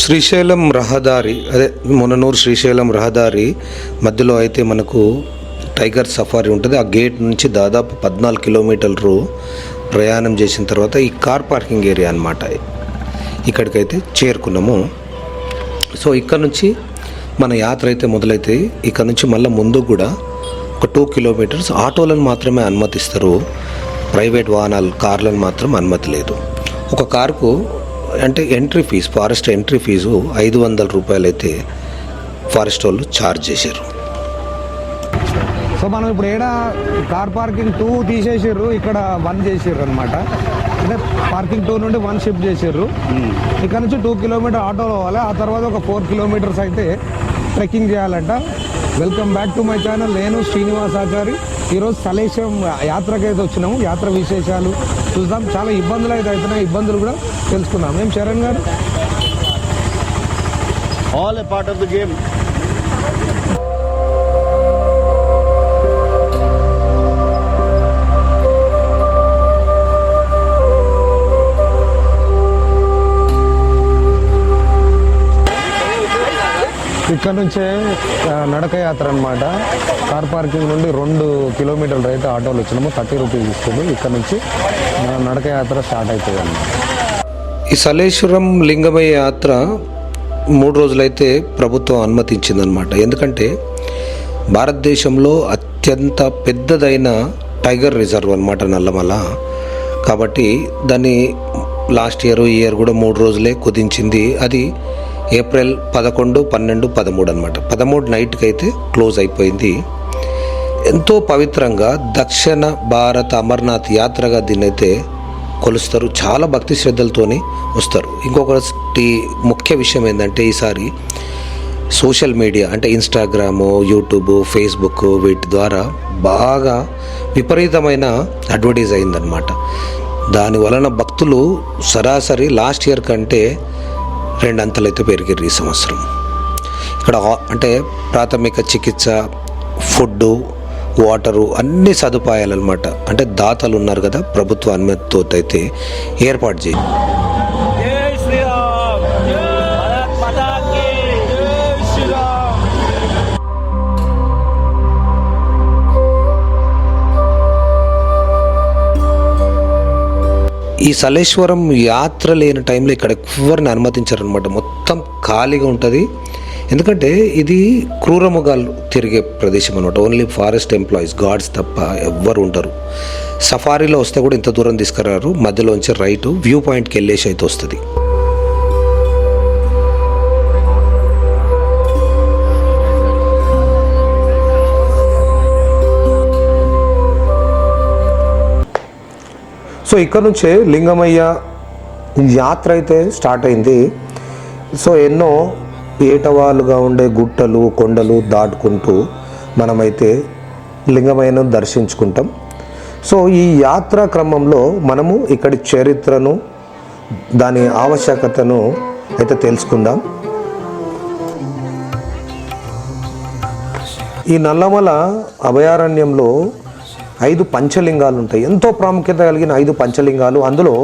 శ్రీశైలం రహదారి అదే ముననూరు శ్రీశైలం రహదారి మధ్యలో అయితే మనకు టైగర్ సఫారీ ఉంటుంది. ఆ గేట్ నుంచి దాదాపు 14 కిలోమీటర్లు ప్రయాణం చేసిన తర్వాత ఈ కార్ పార్కింగ్ ఏరియా అన్నమాట. ఇక్కడికైతే చేరుకున్నాము. సో ఇక్కడ నుంచి మన యాత్ర అయితే మొదలైతే ఇక్కడ నుంచి మళ్ళీ ముందు కూడా ఒక 2 కిలోమీటర్స్ ఆటోలను మాత్రమే అనుమతిస్తారు. ప్రైవేట్ వాహనాలు కార్లను మాత్రం అనుమతి లేదు. ఒక కారుకు అంటే entry fees, forest entry fees 500 రూపాయలు అయితే ఫారెస్ట్ వాళ్ళు ఛార్జ్ చేశారు. సో మనం ఇప్పుడు కార్ పార్కింగ్ 2 తీసేసారు, ఇక్కడ 1 చేసారు అనమాట. అంటే పార్కింగ్ 2 నుండి 1 షిఫ్ట్ చేసారు. ఇక్కడ నుంచి 2 కిలోమీటర్ ఆటోలో పోవాలి. ఆ తర్వాత ఒక 4 కిలోమీటర్స్ అయితే ట్రెక్కింగ్ చేయాలంట. Welcome back to my channel. నేను శ్రీనివాసాచారి. ఈరోజు సలేశం యాత్రకైతే వచ్చినాము. యాత్ర విశేషాలు చూద్దాం. చాలా ఇబ్బందులు అయితే అవుతున్నాయి, ఇబ్బందులు కూడా తెలుసుకుందాం. ఏం శరణ్ గారు? All A part of the game. ఇక్కడ నుంచే నడక యాత్ర అనమాట. కార్ పార్కింగ్ నుండి 2 కిలోమీటర్లు అయితే ఆటోలు వచ్చినాము. 30 రూపీస్ ఇస్తుంది. ఇక్కడ నుంచి నడక యాత్ర స్టార్ట్ అవుతుంది అన్నమాట. ఈ సలేశ్వరం లింగమయ్య యాత్ర 3 రోజులైతే ప్రభుత్వం అనుమతించిందనమాట. ఎందుకంటే భారతదేశంలో అత్యంత పెద్దదైన టైగర్ రిజర్వ్ అనమాట నల్లమల. కాబట్టి దాన్ని లాస్ట్ ఈ ఇయర్ కూడా 3 రోజులే కుదించింది. అది ఏప్రిల్ 11, 12, 13 అనమాట. 13 నైట్కి అయితే క్లోజ్ అయిపోయింది. ఎంతో పవిత్రంగా దక్షిణ భారత అమర్నాథ్ యాత్రగా దీన్ని అయితే కొలుస్తారు. చాలా భక్తి శ్రద్ధలతోని వస్తారు. ఇంకొకటి ముఖ్య విషయం ఏంటంటే ఈసారి సోషల్ మీడియా అంటే ఇన్స్టాగ్రాము, యూట్యూబ్, ఫేస్బుక్ వీటి ద్వారా బాగా విపరీతమైన అడ్వర్టైజ్ అయిందనమాట. దాని వలన భక్తులు సరాసరి లాస్ట్ ఇయర్ కంటే 2 అంతలైతే పెరిగారు ఈ సంవత్సరం. ఇక్కడ అంటే ప్రాథమిక చికిత్స, ఫుడ్డు, వాటరు అన్ని సదుపాయాలు అనమాట. అంటే దాతలు ఉన్నారు కదా, ప్రభుత్వ అనుమతితో అయితే ఏర్పాటు చేయి. ఈ సలేశ్వరం యాత్ర లేని టైంలో ఇక్కడ ఎవరిని అనుమతించారనమాట. మొత్తం ఖాళీగా ఉంటుంది. ఎందుకంటే ఇది క్రూరముగాలు తిరిగే ప్రదేశం అనమాట. ఓన్లీ ఫారెస్ట్ ఎంప్లాయీస్, గార్డ్స్ తప్ప ఎవ్వరు ఉంటారు. సఫారీలో వస్తే కూడా ఇంత దూరం తీసుకురారు. మధ్యలోంచి రైట్ వ్యూ పాయింట్కి వెళ్ళేసి అయితే వస్తుంది. సో ఇక్కడ నుంచే లింగమయ్య యాత్ర అయితే స్టార్ట్ అయింది. సో ఎన్నో ఏటవాలుగా ఉండే గుట్టలు, కొండలు దాటుకుంటూ మనమైతే లింగమయ్యను దర్శించుకుంటాం. సో ఈ యాత్రా క్రమంలో మనము ఇక్కడి చరిత్రను, దాని ఆవశ్యకతను అయితే తెలుసుకుందాం. ఈ నల్లమల అభయారణ్యంలో 5 పంచలింగాలు ఉంటాయి. ఎంతో ప్రాముఖ్యత కలిగిన 5 పంచలింగాలు. అందులో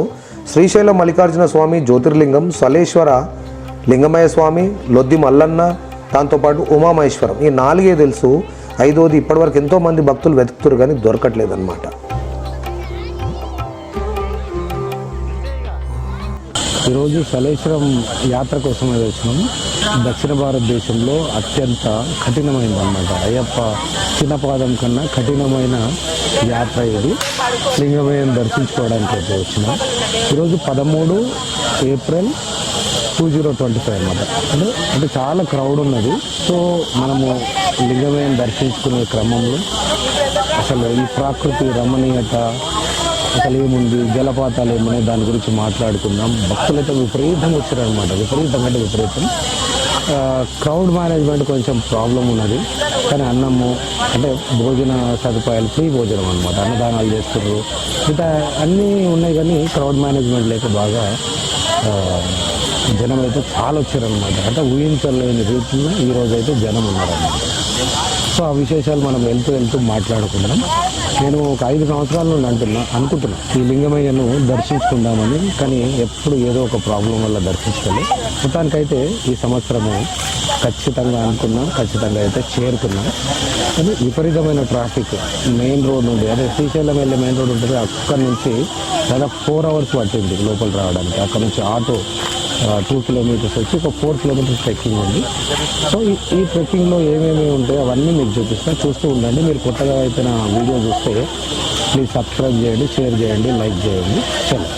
శ్రీశైలం మల్లికార్జున స్వామి జ్యోతిర్లింగం, సలేశ్వర లింగమయ్య స్వామి, లొద్ది మల్లన్న, దాంతోపాటు ఉమామహేశ్వరం. ఈ 4 తెలుసు. 5వది ఇప్పటివరకు ఎంతోమంది భక్తులు వెతుకుతారు కానీ దొరకట్లేదు అనమాట. ఈరోజు సలేశ్వరం యాత్ర కోసం వచ్చినాం. దక్షిణ భారతదేశంలో అత్యంత కఠినమైనది అన్నమాట. అయ్యప్ప చిన్నపాదం కన్నా కఠినమైన యాత్ర ఇది. లింగమయ్యను దర్శించుకోవడానికి అయితే వచ్చినాం. ఈరోజు 13 ఏప్రిల్ 2025 అన్నమాట. అంటే చాలా క్రౌడ్ ఉన్నది. సో మనము లింగమయ్యను దర్శించుకునే క్రమంలో అసలు ఈ ప్రాకృతి రమణీయత అసలు ఏముంది, జలపాతాలు ఏమున్నాయి, దాని గురించి మాట్లాడుకుందాం. భక్తులైతే విపరీతంగా వచ్చారనమాట. విపరీతం. క్రౌడ్ మేనేజ్మెంట్ కొంచెం ప్రాబ్లం ఉన్నది. కానీ అన్నము అంటే భోజన సదుపాయాలు ఫ్రీ భోజనం అనమాట. అన్నదానాలు చేస్తున్నారు. ఇంకా అన్నీ ఉన్నాయి కానీ క్రౌడ్ మేనేజ్మెంట్ లేక బాగా జనం అయితే చాలా వచ్చారనమాట. అంటే ఊహించలేని రీతిలో ఈరోజు అయితే జనం ఉన్నారన్నమాట. సో ఆ విశేషాలు మనం వెళ్తూ మాట్లాడుకుందాం. నేను ఒక 5 సంవత్సరాల నుండి అనుకుంటున్నా ఈ లింగమయ్యను దర్శించుకుందామని, కానీ ఎప్పుడు ఏదో ఒక ప్రాబ్లం వల్ల దర్శించుకోలేదు. మొత్తానికైతే ఈ సంవత్సరము ఖచ్చితంగా అనుకున్నాం, ఖచ్చితంగా అయితే చేరుకున్నాం. కానీ విపరీతమైన ట్రాఫిక్ మెయిన్ రోడ్ నుండి, అదే శ్రీశైలం వెళ్ళే మెయిన్ రోడ్ ఉంటుంది, అక్కడి నుంచి దాదాపు 4 hours పట్టింది లోపల రావడానికి. అక్కడ నుంచి ఆటో 2 kilometers వచ్చి ఒక 4 kilometers ట్రెక్కింగ్ ఉంది. సో ఈ ట్రెక్కింగ్లో ఏమేమి ఉంటాయో అవన్నీ మీకు చూపిస్తాను, చూస్తూ ఉండండి. మీరు కొత్తగా అయితే నా వీడియో చూస్తే ప్లీజ్ సబ్స్క్రైబ్ చేయండి, షేర్ చేయండి, లైక్ చేయండి. చలో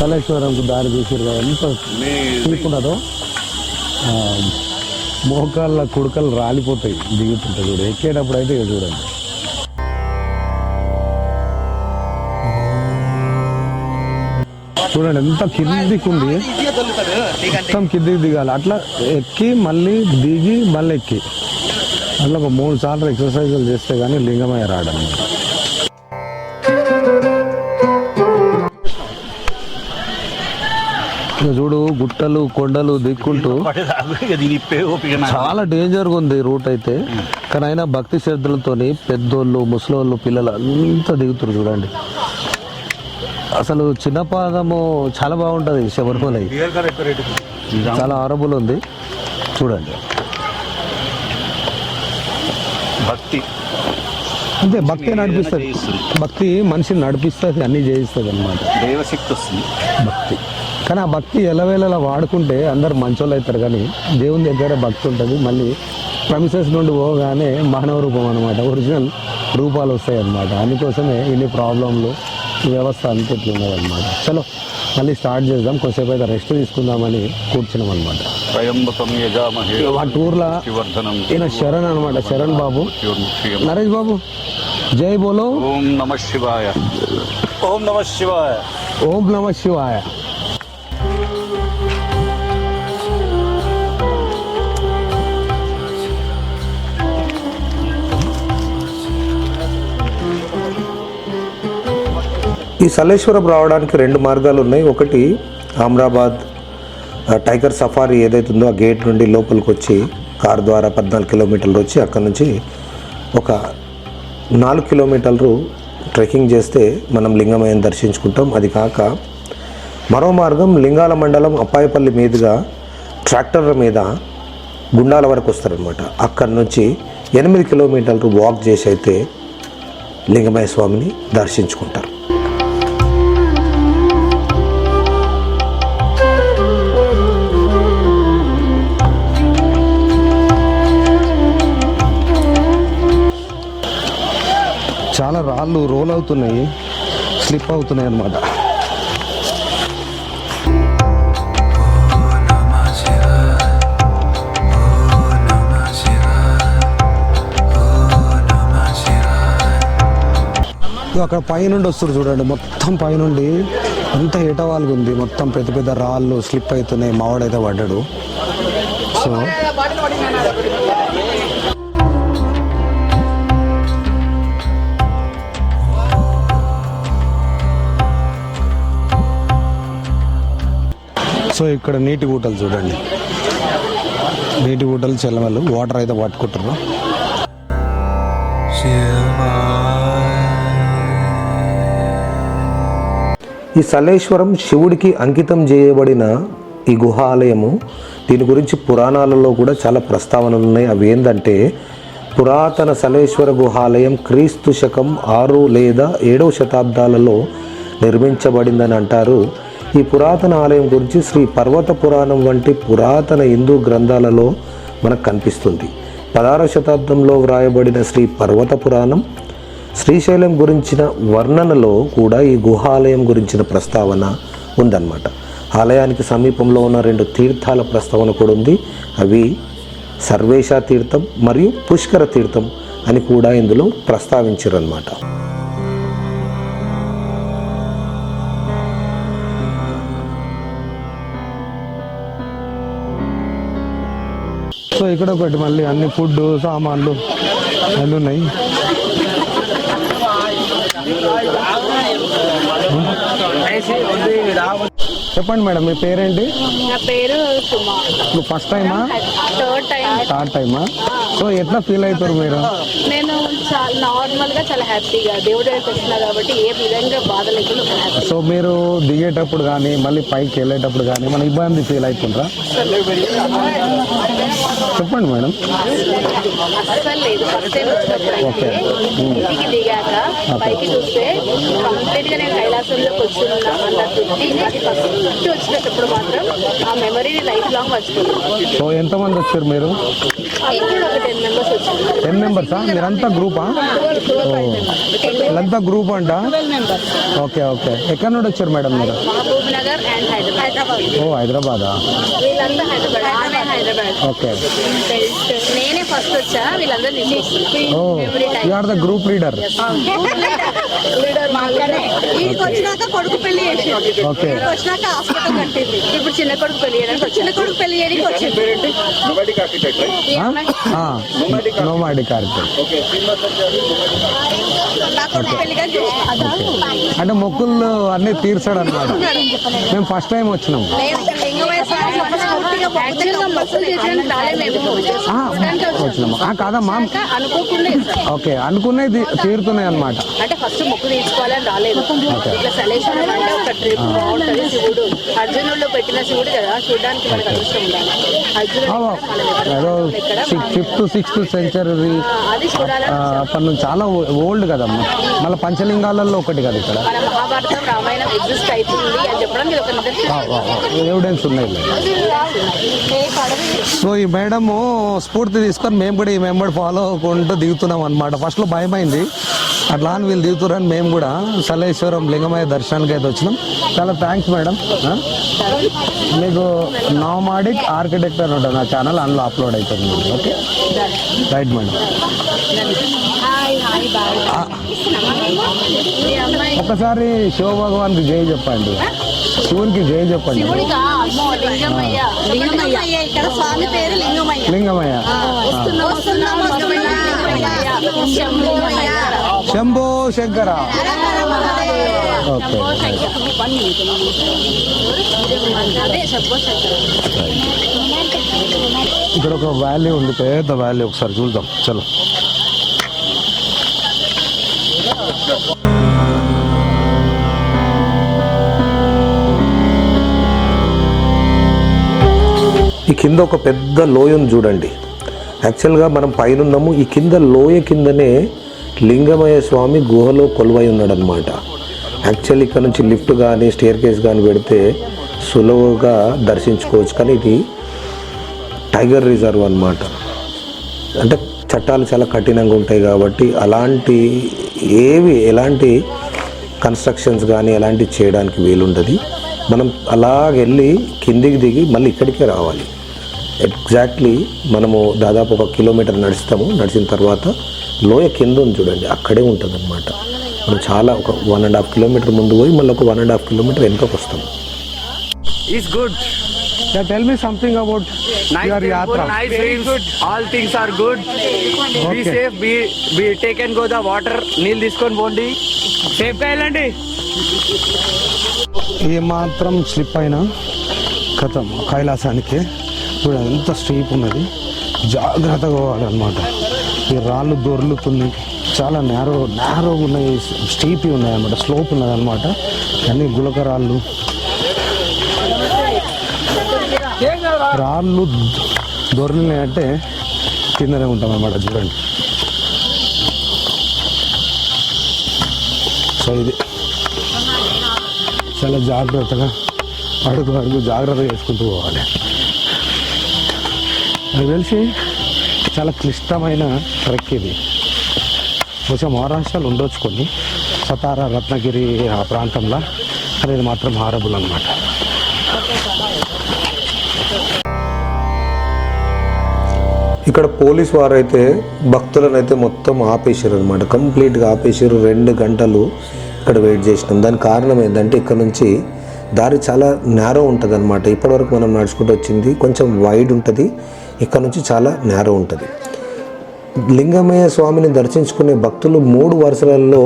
సలేశ్వరంకు దారి చూసారు కదా, ఎంత స్లీప్ ఉన్నదో. మోకాళ్ళ కుడకలు రాలిపోతాయి దిగుతుంటే చూడు, ఎక్కేటప్పుడు అయితే ఇక చూడండి. చూడండి ఎంత కిందికి ఉంది, మొత్తం కిందికి దిగాలి. అట్లా ఎక్కి మళ్ళీ దిగి మళ్ళీ ఎక్కి అట్లా ఒక 3 సార్లు ఎక్సర్సైజులు చేస్తే కానీ లింగమయ్య రాడన్నమాట. చూడు గుట్టలు కొండలు దిక్కుంటూ చాలా డేంజర్గా ఉంది రూట్ అయితే. కానీ అయినా భక్తి శ్రద్ధలతోని పెద్దోళ్ళు, ముసలోళ్ళు, పిల్లలు అంతా దిగుతారు చూడండి. అసలు చిన్న పాదము చాలా బాగుంటుంది శబరిమల, చాలా ఆరబుల్ ఉంది చూడండి. భక్తి అంతే, భక్తి నడిపిస్తుంది, భక్తి మనిషిని నడిపిస్తుంది, అన్నీ చేయిస్తుంది అన్నమాట. దైవశక్తి వస్తుంది భక్తి. కానీ ఆ భక్తి ఎలవేళలా వాడుకుంటే అందరు మంచోళ్ళు అవుతారు. కానీ దేవుని దగ్గర భక్తి ఉంటుంది. మళ్ళీ ప్రమిసెస్ నుండి పోగానే మానవ రూపం అనమాట, ఒరిజినల్ రూపాలు వస్తాయి అన్నమాట. అందుకోసమే ఇన్ని ప్రాబ్లంలు, ఈ వ్యవస్థ అంతా ఇట్లున్నదన్నమాట. చలో మళ్ళీ స్టార్ట్ చేద్దాం. కొద్దిసేపు అయితే రెస్ట్ తీసుకుందామని కూర్చున్నాం అనమాట. ఆ టూర్లో ఈయన శరణ్ అనమాట, శరణ్ బాబు, నరేష్ బాబు, జై బోలో. ఓం నమ శివాయ, ఓం నమ శివాయ, ఓం నమ శివాయ. ఈ సలేశ్వరం రావడానికి 2 మార్గాలు ఉన్నాయి. ఒకటి అమరాబాద్ టైగర్ సఫారీ ఏదైతే ఉందో ఆ గేట్ నుండి లోపలికి వచ్చి కార్ ద్వారా 14 కిలోమీటర్లు వచ్చి అక్కడ నుంచి ఒక 4 కిలోమీటర్లు ట్రెక్కింగ్ చేస్తే మనం లింగమయ్యను దర్శించుకుంటాం. అది కాక మరో మార్గం లింగాల మండలం అప్పాయపల్లి మీదుగా ట్రాక్టర్ల మీద గుండాల వరకు వస్తారనమాట. అక్కడి నుంచి 8 కిలోమీటర్లు వాక్ చేసి అయితే లింగమయ్య స్వామిని దర్శించుకుంటారు. చాలా రాళ్ళు రోల్ అవుతున్నాయి, స్లిప్ అవుతున్నాయి అన్నమాట. అక్కడ పైనుండి వస్తారు చూడండి, మొత్తం పైనుండి అంత ఏటవాలుగా ఉంది, మొత్తం పెద్ద పెద్ద రాళ్ళు స్లిప్ అవుతున్నాయి. మావాడైతే పడ్డాడు. సో ఇక్కడ నీటి గుట్టలు చూడండి, నీటి గుట్టలు చెల్లవలు వాటర్ అయితే పట్టుకుంటారు. ఈ సలేశ్వరం శివుడికి అంకితం చేయబడిన ఈ గుహాలయము, దీని గురించి పురాణాలలో కూడా చాలా ప్రస్తావనలు ఉన్నాయి. అవి ఏంటంటే పురాతన సలేశ్వర గుహాలయం క్రీస్తు శకం 6 లేదా 7వ శతాబ్దాలలో నిర్మించబడిందని అంటారు. ఈ పురాతన ఆలయం గురించి శ్రీ పర్వత పురాణం వంటి పురాతన హిందూ గ్రంథాలలో మనకు కనిపిస్తుంది. 16వ శతాబ్దంలో వ్రాయబడిన శ్రీ పర్వత పురాణం శ్రీశైలం గురించిన వర్ణనలో కూడా ఈ గుహాలయం గురించిన ప్రస్తావన ఉందన్నమాట. ఆలయానికి సమీపంలో ఉన్న 2 తీర్థాల ప్రస్తావన కూడా ఉంది. అవి సర్వేశ తీర్థం మరియు పుష్కర తీర్థం అని కూడా ఇందులో ప్రస్తావించారన్నమాట. సో ఇక్కడ ఒకటి మళ్ళీ అన్ని ఫుడ్ సామాన్లు అన్నీ ఉన్నాయి. చెప్పండి మేడం, మీ పేరేంటి? నా పేరు సుమా. నువ్వు ఫస్ట్ టైమా థర్డ్ టైమా? సో ఎట్లా ఫీల్ అవుతారు మీరు? నేను చాలా నార్మల్ గా చాలా హ్యాపీగా దేవుడి దగ్గరికి వచ్చినా కాబట్టి ఏ విధంగా బాధ లేకుండా హ్యాపీ. సో మీరు దిగేటప్పుడు కానీ మళ్ళీ పైకి వెళ్ళేటప్పుడు కానీ మన ఇబ్బంది ఫీల్ అవుతుండ్రా? చెప్పండి మేడం. అస్సలు లేదు. First time okay. వచ్చినప్పుడు ఇంటికి దిగాక పైకి చూస్తే కంప్లీట్ గా నేను కైలాసంలోకి వచ్చున్నా అన్నట్టు అది ఫస్ట్ వచ్చినప్పుడు మాత్రం ఆ మెమరీని లైఫ్ లాంగ్ మర్చిపోయాను. సో ఎంతమంది వచ్చారు మీరు? ఇప్పుడు ఒక 10 members వచ్చారు. 10 మెంబర్సా? మీరంతా గ్రూపా? వీళ్ళంతా గ్రూప్ అంట. Okay okay. ఎక్కడి నుండి వచ్చారు మేడం మీరు? Mahabubnagar and Hyderabad. ఓ హైదరాబాదా? వీళ్ళంతా హైదరాబాద్. ఆమె హైదరాబాద్. ఓకే. నేనే ఫస్ట్ వచ్చా, వీళ్ళందరూ oh you are the group leader. వచ్చినాక కొడుకు పెళ్లి చేసి ఓకే. వచ్చినాక హాస్పిటల్ కట్టింది. ఇప్పుడు చిన్న కొడుకు పెళ్లి చేయడానికి చిన్న కొడుకు పెళ్లి చేయడానికి వచ్చింది. Nomadic architect. అంటే మొక్కులు అన్నీ తీర్చాడు అనమాట. మేము ఫస్ట్ టైం వచ్చినాం. వచ్చినాము కాదమ్మా. ఓకే, అనుకున్నది తీరుతున్నాయి అనమాట. అంటే ఫస్ట్ మొక్కు తీర్చుకోవాలని రాలేదు. ఇట్లా సలేశ్వరం అంటే ఒక ట్రిప్ బాగుంటుంది. శివుడు అర్జునుల్లో పెట్టిన శివుడు కదా, చూడడానికి మనకు అదృష్టం ఉండాలి. ఏదో 5th 6th సెంచరీ అది చూడాలి. అప్పటి నుంచి చాలా ఓల్డ్ కదమ్మా. మళ్ళీ పంచలింగాలలో ఒకటి కదా ఇక్కడ. మన మహాభారతం రామాయణం ఎగ్జిస్ట్ అవుతుంది అని చెప్పడం ఇది ఒక ఎవిడెన్స్ ఉన్నాయి. సో ఈ మేడము స్ఫూర్తి తీసుకొని మేము కూడా ఈ మెంబర్ ఫాలో అవ్వకుండా దిగుతున్నాం అనమాట. ఫస్ట్లో భయమైంది, అట్లా అని వీళ్ళు దిగుతారని మేము కూడా సలేశ్వరం లింగమయ్య దర్శనానికి అయితే వచ్చినాం. చాలా థ్యాంక్స్ మేడం. మీకు నోమాడిక్ ఆర్కిటెక్ట్ అని ఉంటుంది నా ఛానల్, అందులో అప్లోడ్ అవుతుంది. Okay right madam. ఒకసారి శివ భగవాన్కి జై చెప్పండి, శివునికి జై చెప్పండి. ఇక్కడ స్వామి పేరు లింగమయ్య. లింగమయ్య. శంభో శంకర. ఓకే. ఇక్కడ ఒక వ్యాలీ ఉంది, పెద్ద వ్యాలీ, ఒకసారి చూద్దాం. చలో. ఈ కింద ఒక పెద్ద లోయను చూడండి. యాక్చువల్గా మనం పైన ఉన్నాము, ఈ కింద లోయ కిందనే లింగమయ్య స్వామి గుహలో కొలువై ఉన్నాడనమాట. యాక్చువల్లీ ఇక్కడ నుంచి లిఫ్ట్ కానీ స్టేర్ కేస్ కానీ పెడితే సులువుగా దర్శించుకోవచ్చు. కానీ ఇది టైగర్ రిజర్వ్ అన్నమాట. అంటే చట్టాలు చాలా కఠినంగా ఉంటాయి కాబట్టి ఎలాంటి కన్స్ట్రక్షన్స్ కానీ ఎలాంటివి చేయడానికి వీలుండదు. మనం అలాగెళ్ళి కిందికి దిగి మళ్ళీ ఇక్కడికే రావాలి. ఎగ్జాక్ట్లీ మనము దాదాపు 1 కిలోమీటర్ నడుస్తాము. నడిచిన తర్వాత లోయ కింద ఉంది చూడండి, అక్కడే ఉంటుంది అనమాట. మనం చాలా ఒక 1.5 కిలోమీటర్ ముందు పోయి మళ్ళీ ఒక 1.5 కిలోమీటర్ వెనుకకు వస్తాము. It's good. Tell me something about your yatra. Nice dreams. All things are good. Be safe. Be take and go the water. నీళ్ళు తీసుకొని పోండి. సేఫ్ గా వెళ్ళండి. ఏ మాత్రం స్లిప్ అయినా కథం కైలాసానికి. ఇప్పుడు ఎంత స్టీప్ ఉన్నది, జాగ్రత్తగా పోవాలన్నమాట. ఈ రాళ్ళు దొర్లుతున్నాయి, చాలా నేరో ఉన్నాయి, స్టీపీ ఉన్నాయి అన్నమాట, స్లోప్ ఉన్నది అనమాట. అన్ని గులక రాళ్ళు దొర్లినాయంటే కిందనే ఉంటాం అన్నమాట. చూడండి. సో ఇది చాలా జాగ్రత్తగా అడుగు జాగ్రత్తగా వేసుకుంటూ పోవాలి. నాకు తెలిసి చాలా క్లిష్టమైన ట్రెక్ ఇది. కొంచెం మహారాష్ట్రలో ఉండొచ్చు కొన్ని, సతారా రత్నగిరి ఆ ప్రాంతంలో, అనేది మాత్రం హారబుల్ అనమాట. ఇక్కడ పోలీస్ వారు అయితే భక్తులను అయితే మొత్తం ఆపేసారు అనమాట. కంప్లీట్గా ఆపేసారు. 2 గంటలు ఇక్కడ వెయిట్ చేసినాం. దానికి కారణం ఏంటంటే ఇక్కడ నుంచి దారి చాలా నేరో ఉంటుంది అనమాట. ఇప్పటివరకు మనం నడుచుకుంటూ వచ్చింది కొంచెం వైడ్ ఉంటుంది, ఇక్కడ నుంచి చాలా నేరో ఉంటుంది. లింగమయ్య స్వామిని దర్శించుకునే భక్తులు 3 వరుసలలో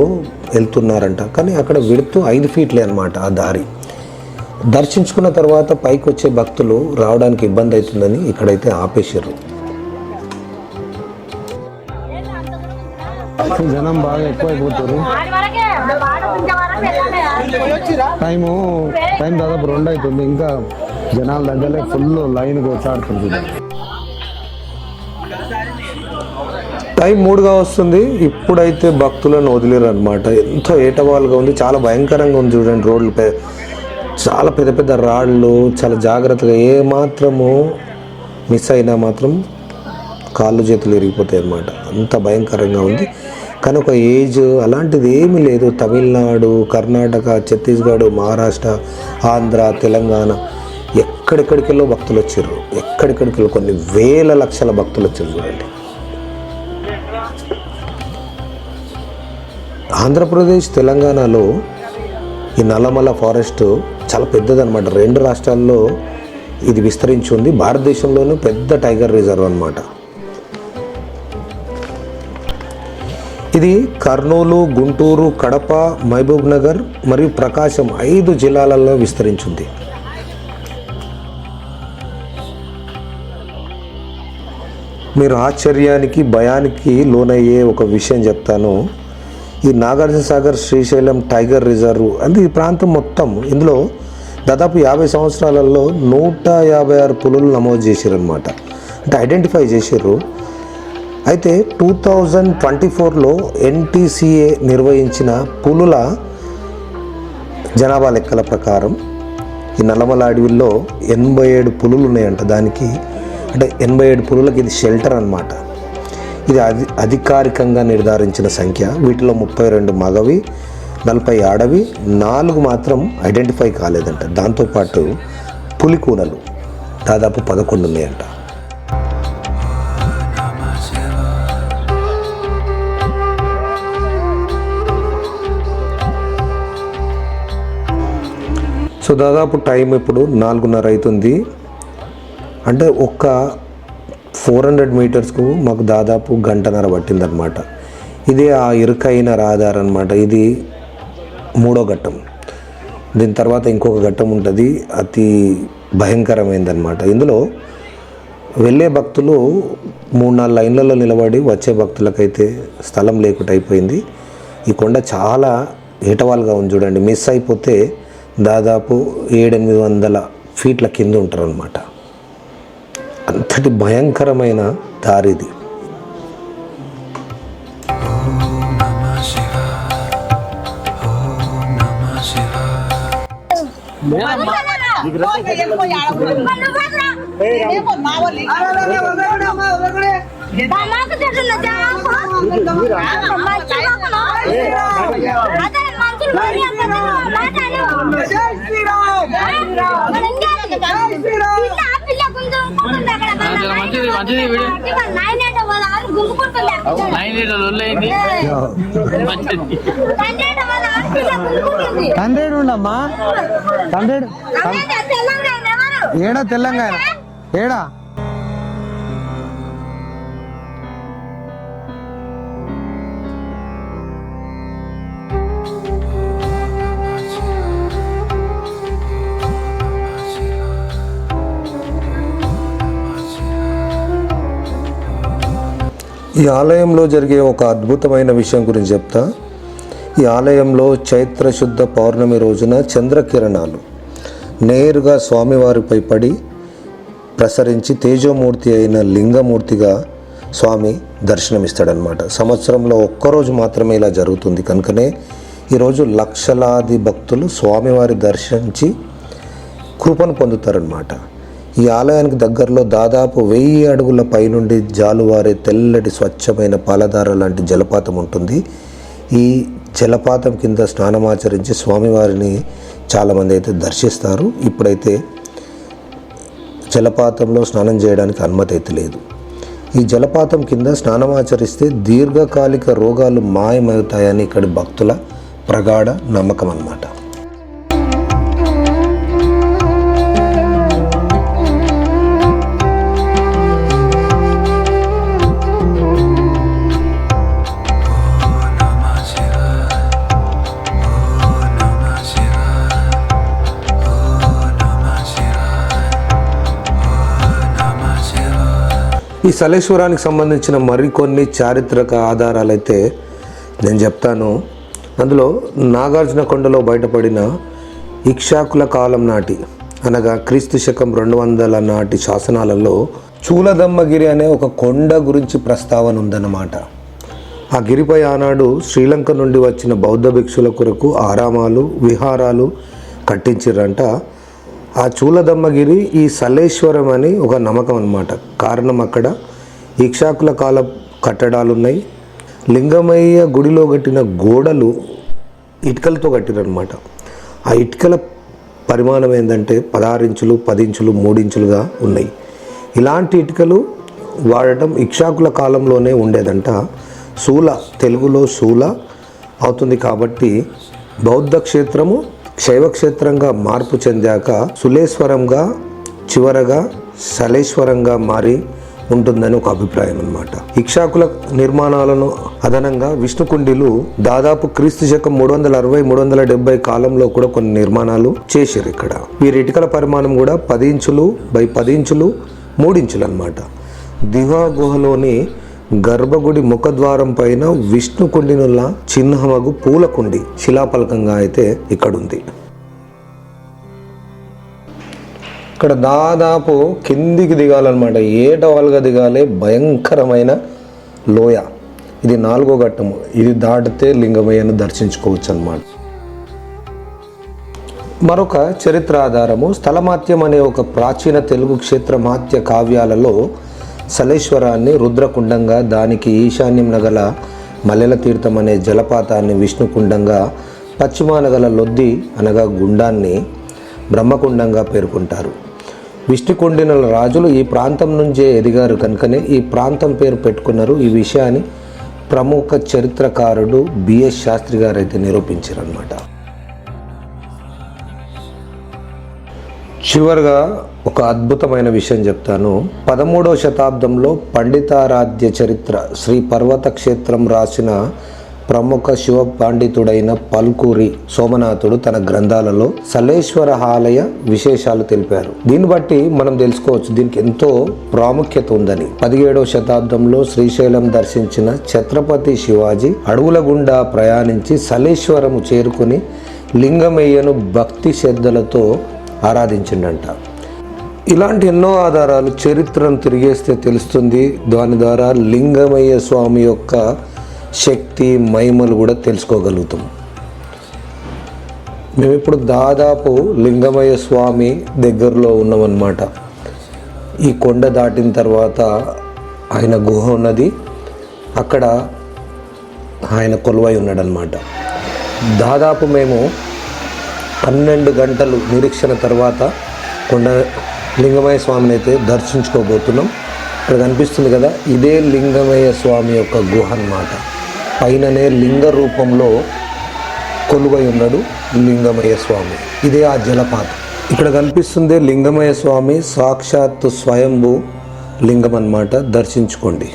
వెళ్తున్నారంట, కానీ అక్కడ విడుతూ 5 ఫీట్లే అన్నమాట ఆ దారి. దర్శించుకున్న తర్వాత పైకి వచ్చే భక్తులు రావడానికి ఇబ్బంది అవుతుందని ఇక్కడైతే ఆపేశారు. జనం బాగా ఎక్కువైపోతారు. టైం దాదాపు 2 అవుతుంది, ఇంకా జనాల దగ్గరే ఫుల్ లైన్ కొట్టాడుతుంది. టైం 3గా వస్తుంది. ఇప్పుడైతే భక్తులను వదిలేరు అనమాట. ఎంతో ఏటవాలుగా ఉంది, చాలా భయంకరంగా ఉంది. చూడండి రోడ్లు చాలా పెద్ద పెద్ద రాళ్ళు, చాలా జాగ్రత్తగా, ఏ మాత్రము మిస్ అయినా మాత్రం కాళ్ళు చేతులు ఇరిగిపోతాయి అన్నమాట. అంత భయంకరంగా ఉంది. కానీ ఒక ఏజ్ అలాంటిది ఏమీ లేదు. తమిళనాడు, కర్ణాటక, ఛత్తీస్గఢ్, మహారాష్ట్ర, ఆంధ్ర, తెలంగాణ ఎక్కడెక్కడికెళ్ళో భక్తులు వచ్చారు. ఎక్కడెక్కడికెళ్ళో కొన్ని వేల లక్షల భక్తులు వచ్చారు. చూడండి, ఆంధ్రప్రదేశ్, తెలంగాణలో ఈ నల్లమల ఫారెస్ట్ చాలా పెద్దదన్నమాట. 2 రాష్ట్రాల్లో ఇది విస్తరించి ఉంది. భారతదేశంలోనూ పెద్ద టైగర్ రిజర్వ్ అన్నమాట. ఇది కర్నూలు, గుంటూరు, కడప, మహబూబ్ నగర్ మరియు ప్రకాశం 5 జిల్లాలలో విస్తరించింది. మీరు ఆశ్చర్యానికి, భయానికి లోనయ్యే ఒక విషయం చెప్తాను. ఈ నాగార్జున సాగర్ శ్రీశైలం టైగర్ రిజర్వ్ అంటే ఈ ప్రాంతం మొత్తం, ఇందులో దాదాపు 50 సంవత్సరాలలో 156 పులులు నమోదు చేశారనమాట. అంటే ఐడెంటిఫై చేశారు. అయితే 2024లో NTCA నిర్వహించిన పులుల జనాభా లెక్కల ప్రకారం ఈ నల్లమల అడవిలో 87 పులులు ఉన్నాయంట. దానికి అంటే 87 పులులకి ఇది షెల్టర్ అన్నమాట. ఇది అధికారికంగా నిర్ధారించిన సంఖ్య. వీటిలో 32 మగవి, 40 ఆడవి, 4 మాత్రం ఐడెంటిఫై కాలేదంట. దాంతోపాటు పులికూనలు దాదాపు 11 ఉన్నాయంట. సో దాదాపు టైం ఇప్పుడు 4:30 అవుతుంది. అంటే ఒక్క 400 మీటర్స్కు మాకు దాదాపు 1.5 గంట పట్టిందనమాట. ఇది ఆ ఇరుకైన రహదారి అనమాట. ఇది 3వ ఘట్టం. దీని తర్వాత ఇంకొక ఘట్టం ఉంటుంది, అతి భయంకరమైందనమాట. ఇందులో వెళ్ళే భక్తులు 3-4 లైన్లలో నిలబడి, వచ్చే భక్తులకైతే స్థలం లేకుండా అయిపోయింది. ఈ కొండ చాలా ఏటవాలుగా ఉంది. చూడండి, మిస్ అయిపోతే దాదాపు 700-800 ఫీట్ల కింద ఉంటారు అనమాట. అంతటి భయంకరమైన దారిది. హండ్రెడ్ ఉండమ్మా, 100 ఏడా తెలంగాణ ఏడా. ఈ ఆలయంలో జరిగే ఒక అద్భుతమైన విషయం గురించి చెప్తా. ఈ ఆలయంలో చైత్ర శుద్ధ పౌర్ణమి రోజున చంద్రకిరణాలు నేరుగా స్వామివారిపై పడి ప్రసరించి తేజోమూర్తి అయిన లింగమూర్తిగా స్వామి దర్శనమిస్తాడనమాట. సంవత్సరంలో ఒక్కరోజు మాత్రమే ఇలా జరుగుతుంది. కనుకనే ఈరోజు లక్షలాది భక్తులు స్వామివారి దర్శించి కృపను పొందుతారనమాట. ఈ ఆలయానికి దగ్గరలో దాదాపు 1000 అడుగుల పైనుండి జాలువారే తెల్లటి స్వచ్ఛమైన పాలధార లాంటి జలపాతం ఉంటుంది. ఈ జలపాతం కింద స్నానమాచరించి స్వామివారిని చాలామంది అయితే దర్శిస్తారు. ఇప్పుడైతే జలపాతంలో స్నానం చేయడానికి అనుమతి అయితే లేదు. ఈ జలపాతం కింద స్నానమాచరిస్తే దీర్ఘకాలిక రోగాలు మాయమవుతాయని ఇక్కడి భక్తుల ప్రగాఢ నమ్మకం అన్నమాట. ఈ సలేశ్వరానికి సంబంధించిన మరికొన్ని చారిత్రక ఆధారాలైతే నేను చెప్తాను. అందులో నాగార్జున కొండలో బయటపడిన ఇక్షాకుల కాలం నాటి అనగా క్రీస్తు శకం 200 నాటి శాసనాలలో చూలదమ్మగిరి అనే ఒక కొండ గురించి ప్రస్తావన ఉందన్నమాట. ఆ గిరిపై ఆనాడు శ్రీలంక నుండి వచ్చిన బౌద్ధ భిక్షుల కొరకు ఆరామాలు విహారాలు కట్టించారంట. ఆ చూలదమ్మగిరి ఈ సలేశ్వరం అని ఒక నమ్మకం అన్నమాట. కారణం అక్కడ ఇక్షాకుల కాల కట్టడాలు ఉన్నాయి. లింగమయ్య గుడిలో కట్టిన గోడలు ఇటుకలతో కట్టిరనమాట. ఆ ఇటుకల పరిమాణం ఏంటంటే 16 ఇంచులు 10 ఇంచులు 3 ఇంచులుగా ఉన్నాయి. ఇలాంటి ఇటుకలు వాడటం ఇక్షాకుల కాలంలోనే ఉండేదంట. శూల తెలుగులో శూల అవుతుంది కాబట్టి బౌద్ధ క్షేత్రము శైవ క్షేత్రంగా మార్పు చెందాక సులేశ్వరంగా చివరగా సలేశ్వరంగా మారి ఉంటుందని ఒక అభిప్రాయం అన్నమాట. ఇక్షాకుల నిర్మాణాలను అదనంగా విష్ణుకుండిలు దాదాపు క్రీస్తు శకం 360-370 కాలంలో కూడా కొన్ని నిర్మాణాలు చేశారు. ఇక్కడ వీరి ఇటుకల పరిమాణం కూడా 10 ఇంచులు బై 10 ఇంచులు 3 ఇంచులు అన్నమాట. దివా గుహలోని గర్భగుడి ముఖద్వారం పైన విష్ణుకుండినుల చిహ్నమగు పూలకుండి శిలాపలకంగా అయితే ఇక్కడ ఉంది. ఇక్కడ దాదాపు కిందికి దిగాలన్నమాట. ఏటవాలుగా దిగాలి. భయంకరమైన లోయ. ఇది 4వ ఘట్టము. ఇది దాటితే లింగమయ్యను దర్శించుకోవచ్చు అన్నమాట. మరొక చరిత్ర ఆధారము స్థలమాత్యం అనే ఒక ప్రాచీన తెలుగు క్షేత్రమాత్య కావ్యాలలో సలేశ్వరాన్ని రుద్రకుండంగా, దానికి ఈశాన్యం నగల మల్లెల తీర్థం అనే జలపాతాన్ని విష్ణుకుండంగా, పశ్చిమాన గల లొద్ది అనగా గుండాన్ని బ్రహ్మకుండంగా పేర్కొంటారు. విష్ణుకుండినుల రాజులు ఈ ప్రాంతం నుంచే ఎదిగారు కనుకనే ఈ ప్రాంతం పేరు పెట్టుకున్నారు. ఈ విషయాన్ని ప్రముఖ చరిత్రకారుడు బిఎస్ శాస్త్రి గారు అయితే నిరూపించారన్నమాట. చివరిగా ఒక అద్భుతమైన విషయం చెప్తాను. 13వ శతాబ్దంలో పండితారాధ్య చరిత్ర శ్రీ పర్వత క్షేత్రం రాసిన ప్రముఖ శివ పండితుడైన పల్కూరి సోమనాథుడు తన గ్రంథాలలో సలేశ్వర ఆలయ విశేషాలు తెలిపారు. దీన్ని బట్టి మనం తెలుసుకోవచ్చు దీనికి ఎంతో ప్రాముఖ్యత ఉందని. 17వ శతాబ్దంలో శ్రీశైలం దర్శించిన ఛత్రపతి శివాజీ అడవుల గుండా ప్రయాణించి సలేశ్వరము చేరుకుని లింగమయ్యను భక్తి శ్రద్ధలతో ఆరాధించిండంట. ఇలాంటి ఎన్నో ఆధారాలు చరిత్రను తిరిగేస్తే తెలుస్తుంది. దాని ద్వారా లింగమయ్య స్వామి యొక్క శక్తి మహిమలు కూడా తెలుసుకోగలుగుతాం. మేము ఇప్పుడు దాదాపు లింగమయ్య స్వామి దగ్గరలో ఉన్నామన్నమాట. ఈ కొండ దాటిన తర్వాత ఆయన గుహ ఉన్నది. అక్కడ ఆయన కొలువై ఉన్నాడనమాట. దాదాపు మేము 12 గంటలు నిరీక్షణ తర్వాత కొండ లింగమయ్య స్వామిని అయితే దర్శించుకోబోతున్నాం. ఇక్కడ కనిపిస్తుంది కదా, ఇదే లింగమయ్య స్వామి యొక్క గుహ అన్నమాట. పైననే లింగ రూపంలో కొలువై ఉన్నాడు లింగమయ్య స్వామి. ఇదే ఆ జలపాతం. ఇక్కడ కనిపిస్తుంది లింగమయ్య స్వామి సాక్షాత్తు స్వయంభూ లింగం అన్నమాట. దర్శించుకోండి.